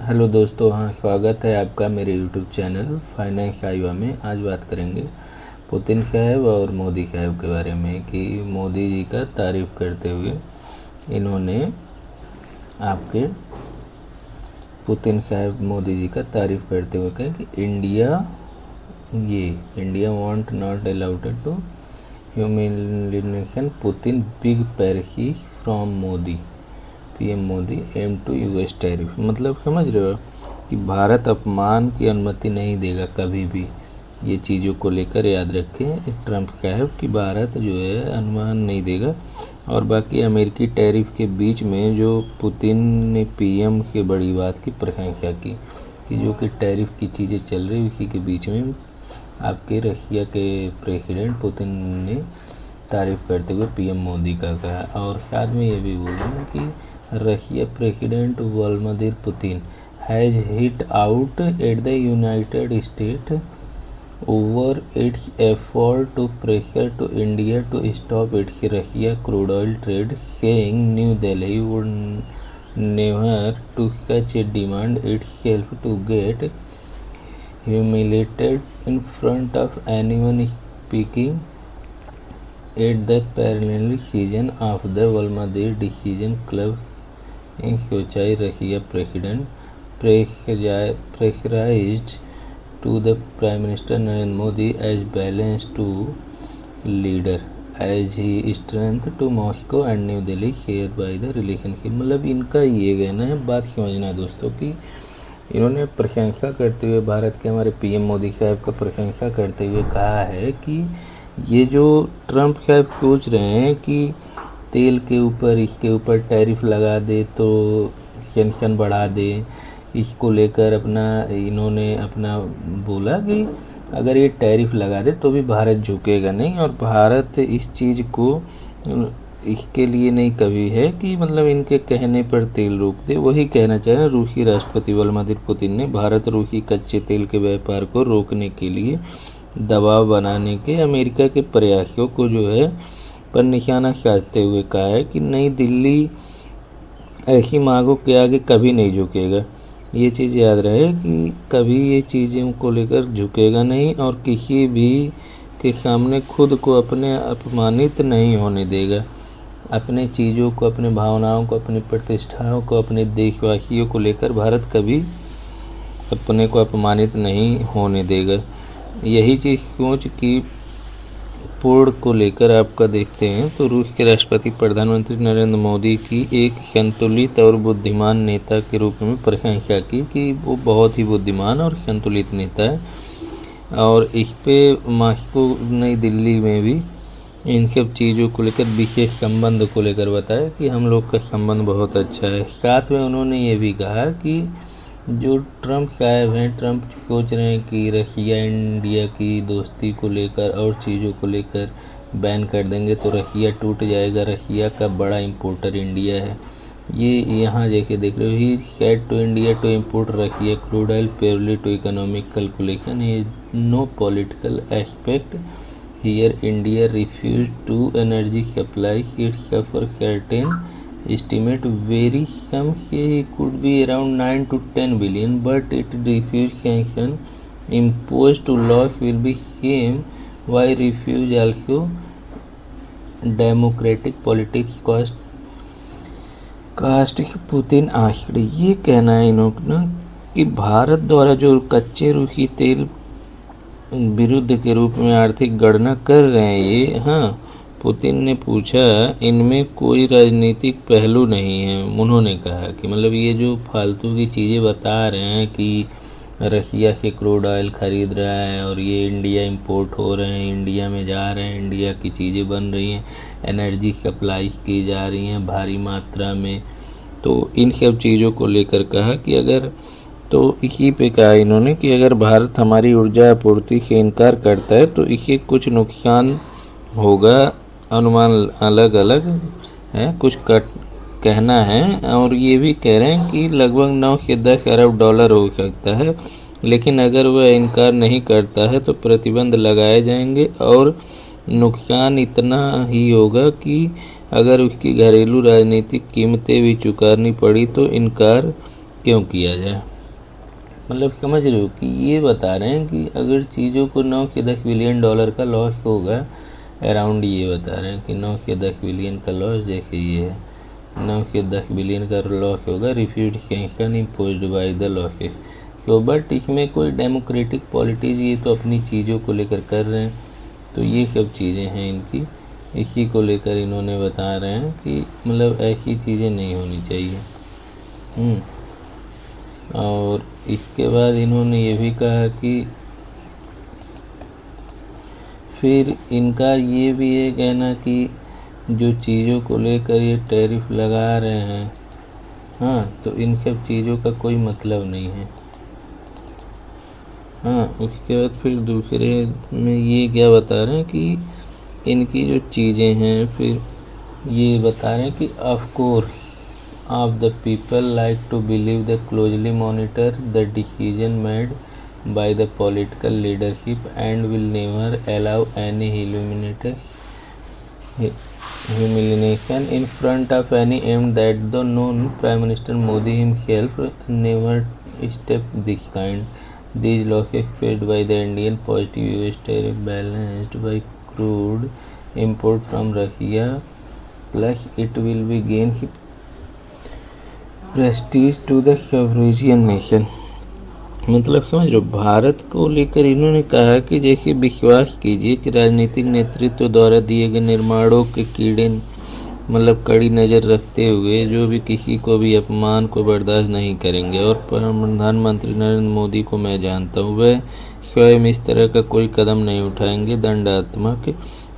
Hello दोस्तों, हाँ स्वागत है आपका मेरे यूट्यूब चैनल फाइनेंस आईवा में। आज बात करेंगे पुतिन साहब और मोदी साहब के बारे में कि मोदी जी का तारीफ़ करते हुए इन्होंने आपके पुतिन साहब मोदी जी का तारीफ़ करते हुए कहा कि India want not allowed to humiliation Putin big Paris from Modi PM Modi aim to US tariff. मतलब समझ रहे हो कि भारत अपमान की अनुमति नहीं देगा कभी भी। ये चीज़ों को लेकर याद रखें ट्रंप साहब कि भारत जो है अनुमान नहीं देगा। और बाकी अमेरिकी टैरिफ के बीच में जो पुतिन ने पीएम के बड़ी बात की प्रशंसा की कि जो कि टैरिफ की चीज़ें चल रही उसी के बीच में आपके रशिया के प्रेसिडेंट पुतिन ने तारीफ़ करते हुए पीएम मोदी का कहा। और साथ में ये भी बोला कि Russia president Vladimir Putin has hit out at the United States over its effort to pressure to India to stop its Russia crude oil trade, saying New Delhi would never to such a demand itself to get humiliated in front of anyone speaking at the parallel season of the Valmadir decision club in Sochi. Russia President pressurized to the Prime Minister Narendra Modi as balanced to leader as he strength to Moscow and New Delhi shared by the relationship। मतलब इनका ये कहना है, बात समझना दोस्तों कि इन्होंने प्रशंसा करते हुए भारत के हमारे पीएम मोदी साहब का प्रशंसा करते हुए कहा है कि ये जो ट्रंप साहब सोच रहे हैं कि तेल के ऊपर इसके ऊपर टैरिफ लगा दे तो सैंक्शन बढ़ा दे, इसको लेकर इन्होंने अपना बोला कि अगर ये टैरिफ लगा दे तो भी भारत झुकेगा नहीं और भारत इस चीज़ को इसके लिए नहीं कभी है कि मतलब इनके कहने पर तेल रोक दे। वही कहना चाह रहे हैं रूसी राष्ट्रपति व्लादिमीर पुतिन ने भारत रूसी कच्चे तेल के व्यापार को रोकने के लिए दबाव बनाने के अमेरिका के प्रयासों को जो है पर निशाना साधते हुए कहा है कि नई दिल्ली ऐसी मांगों के आगे कभी नहीं झुकेगा। ये चीज़ याद रहे कि कभी ये चीज़ों को लेकर झुकेगा नहीं और किसी भी के सामने खुद को अपने अपमानित नहीं होने देगा। अपने चीज़ों को, अपने भावनाओं को, अपनी प्रतिष्ठाओं को, अपने देशवासियों को लेकर भारत कभी अपने को अपमानित नहीं होने देगा। यही चीज़ सोच की पूर्ण को लेकर आपका देखते हैं तो रूस के राष्ट्रपति प्रधानमंत्री नरेंद्र मोदी की एक संतुलित और बुद्धिमान नेता के रूप में प्रशंसा की कि वो बहुत ही बुद्धिमान और संतुलित नेता है। और इस पे मॉस्को नई दिल्ली में भी इन सब चीज़ों को लेकर विशेष संबंध को लेकर बताया कि हम लोग का संबंध बहुत अच्छा है। साथ में उन्होंने ये भी कहा कि जो ट्रंप साहब हैं, ट्रंप सोच रहे हैं कि रशिया इंडिया की दोस्ती को लेकर और चीज़ों को लेकर बैन कर देंगे तो रशिया टूट जाएगा। रशिया का बड़ा इंपोर्टर इंडिया है। ये यहाँ जैसे देख रहे हो, he said to India to import Russia crude oil purely to economic calculation is no political aspect here. India refuse to energy supply it suffer certain estimate vary, some say it could be around 9 to 10 billion, but it refused sanction imposed to loss will be same why refuse also democratic politics cost Putin आंकड़े। ये कहना है इन्होंने कि भारत द्वारा जो कच्चे रूसी तेल विरुद्ध के रूप में आर्थिक गणना कर रहे हैं ये, हाँ पुतिन ने पूछा इनमें कोई राजनीतिक पहलू नहीं है। उन्होंने कहा कि मतलब ये जो फालतू की चीज़ें बता रहे हैं कि रशिया से क्रूड ऑयल ख़रीद रहा है और ये इंडिया इंपोर्ट हो रहे हैं, इंडिया में जा रहे हैं, इंडिया की चीज़ें बन रही हैं, एनर्जी सप्लाईज की जा रही हैं भारी मात्रा में, तो इन सब चीज़ों को लेकर कहा कि अगर तो इसी पे कहा इन्होंने कि अगर भारत हमारी ऊर्जा आपूर्ति से इनकार करता है तो इसे कुछ नुकसान होगा। अनुमान अलग अलग है, कुछ कहना है और ये भी कह रहे हैं कि लगभग 9 से 10 अरब डॉलर हो सकता है, लेकिन अगर वह इनकार नहीं करता है तो प्रतिबंध लगाए जाएंगे और नुकसान इतना ही होगा कि अगर उसकी घरेलू राजनीतिक कीमतें भी चुकानी पड़ी तो इनकार क्यों किया जाए। मतलब समझ रहे हो कि ये बता रहे हैं कि अगर चीज़ों को 9 से 10 बिलियन डॉलर का लॉस होगा, अराउंड ये बता रहे हैं कि 9 से 10 बिलियन का लॉस, जैसे ये है 9 से 10 बिलियन का लॉस होगा, refuse sanction imposed by the losses. So but इसमें कोई डेमोक्रेटिक पॉलिटिक्स, ये तो अपनी चीज़ों को लेकर कर रहे हैं, तो ये सब चीज़ें हैं इनकी, इसी को लेकर इन्होंने बता रहे हैं कि मतलब ऐसी चीज़ें नहीं होनी चाहिए। और इसके बाद इन्होंने ये भी कहा कि फिर इनका ये भी है कहना कि जो चीज़ों को लेकर ये टैरिफ लगा रहे हैं, हाँ, तो इन सब चीज़ों का कोई मतलब नहीं है। हाँ, उसके बाद फिर दूसरे में ये क्या बता रहे हैं कि इनकी जो चीज़ें हैं, फिर ये बता रहे हैं कि of course of the people like to believe they closely monitor the decision made by the political leadership and will never allow any humiliation in front of any aim that the known Prime Minister Modi himself never step this kind. These losses paid by the Indian positive US tariff balanced by crude import from Russia, plus it will be gain prestige to the sovereign nation. मतलब समझ रहे हो, भारत को लेकर इन्होंने कहा कि जैसे विश्वास कीजिए कि राजनीतिक नेतृत्व द्वारा दिए गए निर्माणों के कीड़े मतलब कड़ी नज़र रखते हुए जो भी किसी को भी अपमान को बर्दाश्त नहीं करेंगे, और प्रधानमंत्री नरेंद्र मोदी को मैं जानता हूँ, वह स्वयं इस तरह का कोई कदम नहीं उठाएंगे दंडात्मक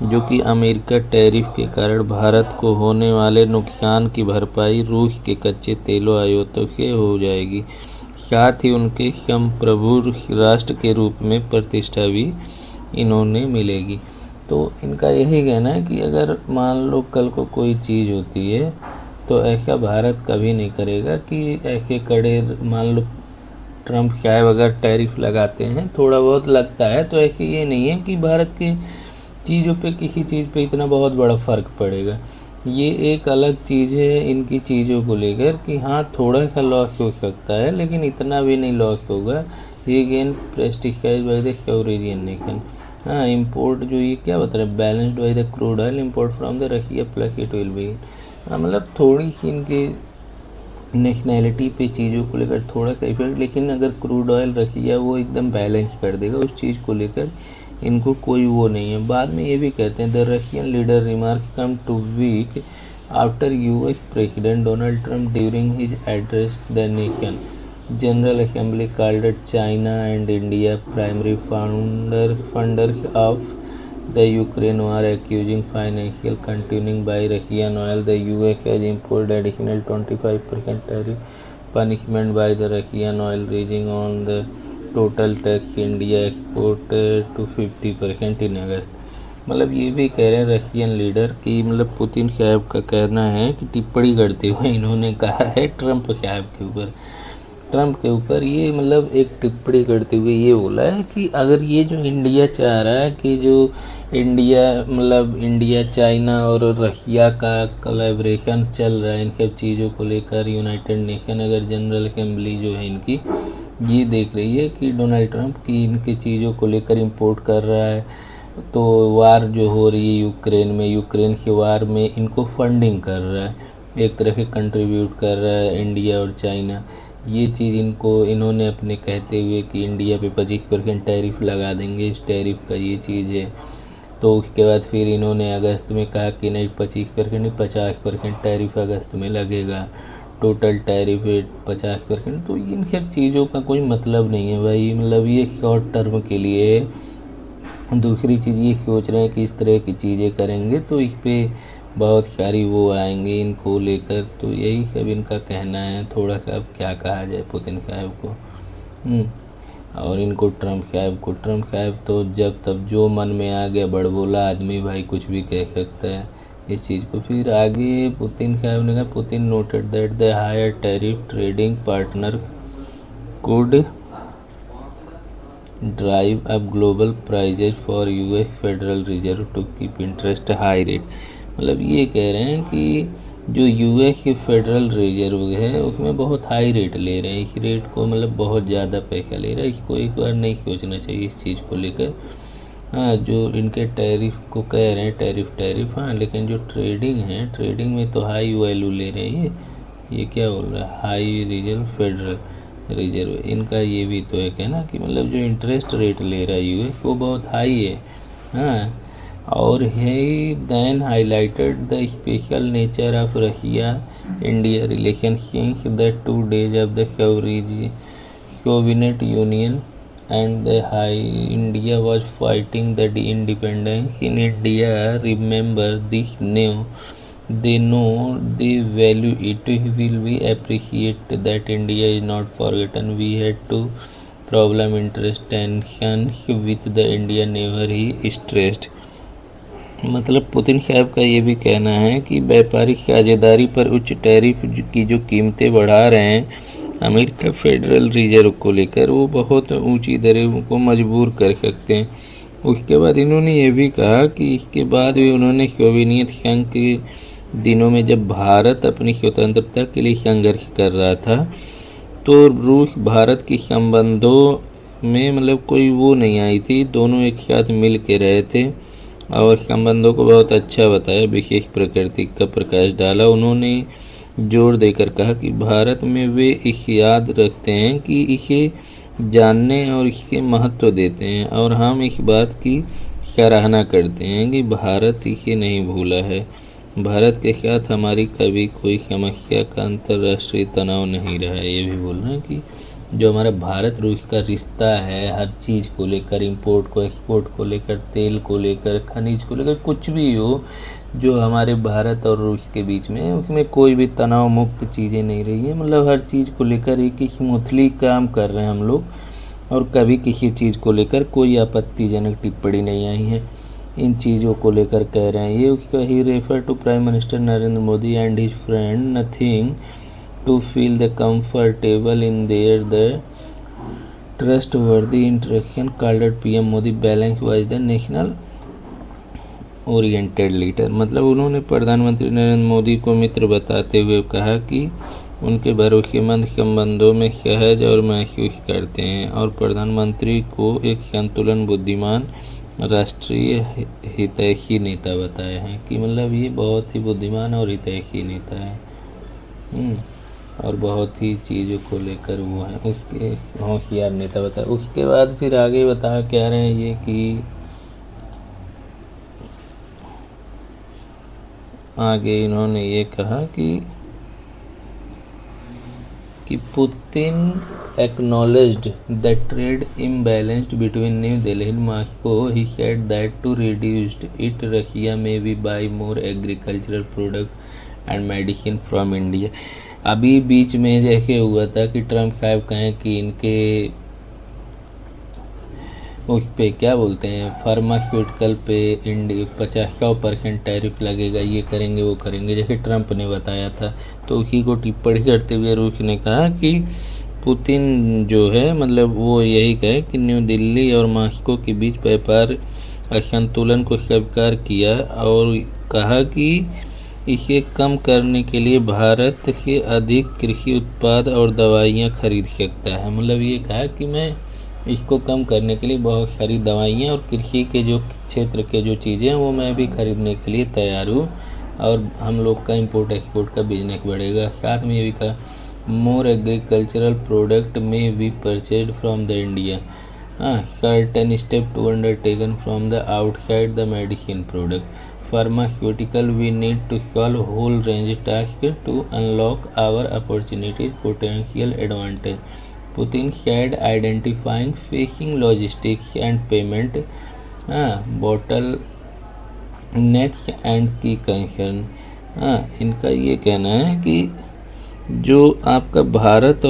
जो कि अमेरिका टैरिफ के कारण भारत को होने वाले नुकसान की भरपाई रूस के कच्चे तेलों आयातों से हो जाएगी। साथ ही उनके संप्रभु राष्ट्र के रूप में प्रतिष्ठा भी इन्होंने मिलेगी। तो इनका यही कहना है कि अगर मान लो कल को कोई चीज़ होती है तो ऐसा भारत कभी नहीं करेगा कि ऐसे कड़े, मान लो ट्रम्प साहब अगर टैरिफ लगाते हैं, थोड़ा बहुत लगता है, तो ऐसे ये नहीं है कि भारत के चीज़ों पे किसी चीज़ पे इतना बहुत बड़ा फ़र्क पड़ेगा। ये एक अलग चीज़ है इनकी चीज़ों को लेकर कि हाँ थोड़ा सा लॉस हो सकता है लेकिन इतना भी नहीं लॉस होगा। ये gain प्रेस्टिसाइज by the sovereign nation. हाँ, इंपोर्ट जो ये क्या बता रहा है, balanced by the crude oil import from the Russia plus it will be. हाँ, मतलब थोड़ी सी इनके नेशनैलिटी पे चीज़ों को लेकर थोड़ा सा इफेक्ट, लेकिन अगर क्रूड ऑयल रशिया वो एकदम बैलेंस कर देगा उस चीज़ को लेकर, इनको कोई वो नहीं है। बाद में ये भी कहते हैं the Russian leader remarks come two week after US president Donald Trump during his address the nation general assembly called China and India primary funders of the Ukraine war, accusing financial continuing by Russian oil. The US has imposed additional 25% tariff punishment by the Russian oil, raising on the total tax India export to 50% in August। मतलब ये भी कह रहे हैं Russian leader की, मतलब Putin साहब का कहना है कि टिप्पणी करते हुए इन्होंने कहा है ट्रम्प साहब के ऊपर, ये मतलब एक टिप्पणी करते हुए ये बोला है कि अगर ये जो इंडिया चाह रहा है कि जो इंडिया चाइना और रशिया का कोलैबोरेशन चल रहा है इन सब चीज़ों को लेकर, यूनाइटेड नेशन अगर जनरल असेंबली जो है इनकी ये देख रही है कि डोनाल्ड ट्रम्प की इनके चीज़ों को लेकर इंपोर्ट कर रहा है, तो वार जो हो रही है यूक्रेन के वार में इनको फंडिंग कर रहा है, एक तरह से कंट्रीब्यूट कर रहा है इंडिया और चाइना। ये चीज़ इन्होंने अपने कहते हुए कि इंडिया पे 25% टैरिफ लगा देंगे, इस टैरिफ का ये चीज़ है। तो उसके बाद फिर इन्होंने अगस्त में कहा कि नहीं 25% नहीं 50% टैरिफ अगस्त में लगेगा, टोटल टैरिफ 50%। तो इन सब चीज़ों का कोई मतलब नहीं है भाई, मतलब ये शॉर्ट टर्म के लिए है। दूसरी चीज़ ये सोच रहे हैं कि इस तरह की चीज़ें करेंगे तो इस पर बहुत सारी वो आएंगे इनको लेकर, तो यही सब इनका कहना है। थोड़ा सा अब क्या कहा जाए पुतिन साहब को और इनको ट्रम्प साहब तो जब तब जो मन में आ गया बड़बोला आदमी भाई, कुछ भी कह सकता है इस चीज़ को। फिर आगे पुतिन साहब ने कहा Putin noted that the higher tariff trading partner could drive up global prices for US federal reserve to keep interest high rate. मतलब ये कह रहे हैं कि जो यूएस के फेडरल रिजर्व है उसमें बहुत हाई रेट ले रहे हैं। इस रेट को मतलब बहुत ज़्यादा पैसा ले रहा है। इसको एक बार नहीं सोचना चाहिए इस चीज़ को लेकर। हाँ, जो इनके टैरिफ को कह रहे हैं टैरिफ, हाँ, लेकिन जो ट्रेडिंग है, ट्रेडिंग में तो हाई वैल्यू ले रहे हैं ये क्या बोल रहा है, हाई रिजर्व फेडरल रिजर्व, इनका ये भी तो है कहना कि मतलब जो इंटरेस्ट रेट ले रहा है यूएस वो बहुत हाई है। हाँ, और he then highlighted the special nature of Russia-India relations since the 2 days of the Soviet Union and the India was fighting the independence in India. Remember this now. They know they value it. Will we appreciate that India is not forgotten? We had to problem interest tensions with the India never, he stressed. मतलब Putin साहब का ये भी कहना है कि व्यापारिक साझेदारी पर उच्च टैरिफ की जो कीमतें बढ़ा रहे हैं अमेरिका फेडरल रिजर्व को लेकर, वो बहुत ऊंची दरें को मजबूर कर सकते हैं। उसके बाद इन्होंने ये भी कहा कि इसके बाद भी उन्होंने सोवियत संघ के दिनों में जब भारत अपनी स्वतंत्रता के लिए संघर्ष कर रहा था तो रूस भारत के संबंधों में मतलब कोई वो नहीं आई थी, दोनों एक साथ मिल के रहे थे और संबंधों को बहुत अच्छा बताया, विशेष प्रकृति का प्रकाश डाला। उन्होंने जोर देकर कहा कि भारत में वे इस याद रखते हैं कि इसे जानने और इसके महत्व देते हैं और हम इस बात की सराहना करते हैं कि भारत इसे नहीं भूला है। भारत के साथ हमारी कभी कोई समस्या का अंतर्राष्ट्रीय तनाव नहीं रहा है। ये भी बोल रहे हैं कि जो हमारा भारत रूस का रिश्ता है हर चीज़ को लेकर, इंपोर्ट को एक्सपोर्ट को लेकर, तेल को लेकर, खनिज को लेकर, कुछ भी हो जो हमारे भारत और रूस के बीच में, उसमें कोई भी तनाव मुक्त चीज़ें नहीं रही है। मतलब हर चीज़ को लेकर एक ही स्मूथली काम कर रहे हैं हम लोग और कभी किसी चीज़ को लेकर कोई आपत्तिजनक टिप्पणी नहीं आई है। इन चीज़ों को लेकर कह रहे हैं ये उसका ही refer to prime minister Narendra Modi and his friend nothing to feel the comfortable in the trustworthy interaction called PM Modi balance was the national oriented leader। मतलब उन्होंने प्रधानमंत्री नरेंद्र मोदी को मित्र बताते हुए कहा कि उनके भरोसेमंद संबंधों में सहज और महसूस करते हैं और प्रधानमंत्री को एक संतुलन बुद्धिमान राष्ट्रीय हितैषी नेता बताए हैं कि मतलब ये बहुत ही बुद्धिमान और हितैषी नेता है और बहुत ही चीज़ों को लेकर वो है उसके होशियार नेता बताया। उसके बाद फिर आगे बता क्या रहे हैं ये कि आगे इन्होंने ये कहा कि Putin acknowledged the trade imbalance between New Delhi and Moscow. He said that to reduce it, Russia may be buy more agricultural product and medicine from India। अभी बीच में जैसे हुआ था कि ट्रम्प साहब कहें कि इनके उस पे क्या बोलते हैं फार्मास्यूटिकल पे 50-100% टैरिफ लगेगा, ये करेंगे वो करेंगे, जैसे ट्रम्प ने बताया था। तो उसी को टिप्पणी करते हुए रूस ने कहा कि पुतिन जो है मतलब वो यही कहे कि न्यू दिल्ली और मॉस्को के बीच व्यापार असंतुलन को स्वीकार किया और कहा कि इसे कम करने के लिए भारत से अधिक कृषि उत्पाद और दवाइयाँ खरीद सकता है। मतलब ये कहा कि मैं इसको कम करने के लिए बहुत सारी दवाइयाँ और कृषि के जो क्षेत्र के जो चीज़ें हैं वो मैं भी खरीदने के लिए तैयार हूँ और हम लोग का इंपोर्ट एक्सपोर्ट का बिजनेस बढ़ेगा। साथ में ये भी कहा more agricultural product may be purchase from the India, certain step to undertaken from the outside the medicine product pharmaceutical we need to solve whole range task to unlock our opportunity potential advantage। Putin said identifying facing logistics and payment bottlenecks and key concern। इनका ये कहना है कि जो आपका भारत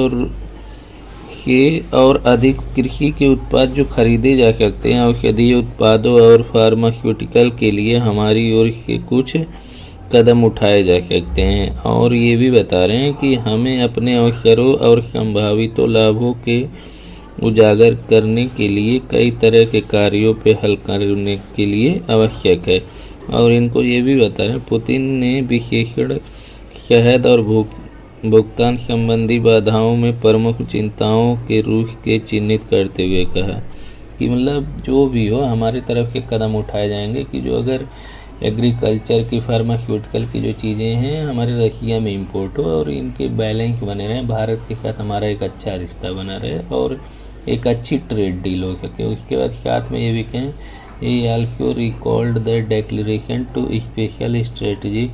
और अधिक कृषि के उत्पाद जो खरीदे जा सकते हैं औषधीय उत्पादों और फार्मास्यूटिकल के लिए हमारी ओर से कुछ कदम उठाए जा सकते हैं और ये भी बता रहे हैं कि हमें अपने अवसरों और संभावित लाभों के उजागर करने के लिए कई तरह के कार्यों पे हल करने के लिए आवश्यक है। और इनको ये भी बता रहे हैं पुतिन ने विशेषण शहद और भुगतान संबंधी बाधाओं में प्रमुख चिंताओं के रूप के चिन्हित करते हुए कहा कि मतलब जो भी हो हमारी तरफ के कदम उठाए जाएंगे कि जो अगर एग्रीकल्चर की फार्मास्यूटिकल की जो चीज़ें हैं हमारे रशिया में इंपोर्ट हो और इनके बैलेंस बने रहें, भारत के साथ हमारा एक अच्छा रिश्ता बना रहे और एक अच्छी ट्रेड डील हो सके। उसके बाद साथ में ये भी कहें, he also recalled the declaration to special strategic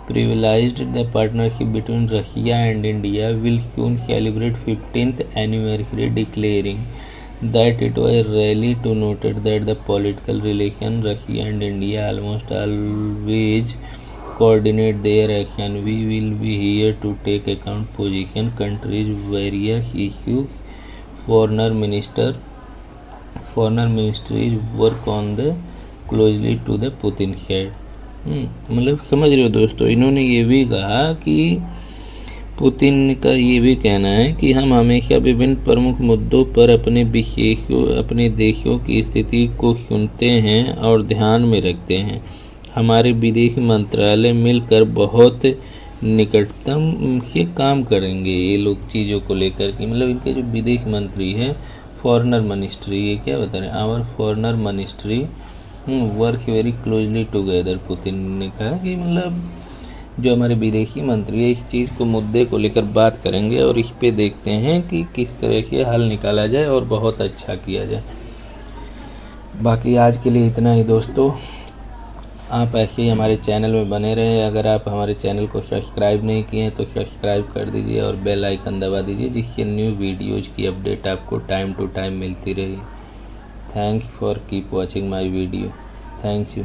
privileged the partnership between Russia and India will soon celebrate 15th anniversary, declaring that it was rarely to noted that the political relation Russia and India almost always coordinate their action. We will be here to take account position countries various issues. Foreign ministries work on the closely to the Putin said। मतलब समझ रहे हो दोस्तों, इन्होंने ये भी कहा कि पुतिन का ये भी कहना है कि हम हमेशा विभिन्न प्रमुख मुद्दों पर अपने देशों की स्थिति को सुनते हैं और ध्यान में रखते हैं। हमारे विदेश मंत्रालय मिलकर बहुत निकटतम से काम करेंगे ये लोग चीज़ों को लेकर कि मतलब इनके जो विदेश मंत्री है फॉरेनर मिनिस्ट्री, ये क्या बता रहे हैं, our foreigner ministry work very closely together. Putin ने कहा कि मतलब जो हमारे विदेशी मंत्री है इस चीज़ को मुद्दे को लेकर बात करेंगे और इस पे देखते हैं कि किस तरह से हल निकाला जाए और बहुत अच्छा किया जाए। बाकी आज के लिए इतना ही दोस्तों, आप ऐसे ही हमारे चैनल में बने रहें। अगर आप हमारे चैनल को सब्सक्राइब नहीं किए हैं तो सब्सक्राइब कर दीजिए और बेल आइकन दबा दीजिए जिससे न्यू वीडियोज़ की अपडेट आपको टाइम टू टाइम मिलती रही। Thanks for keep watching my video. Thanks you.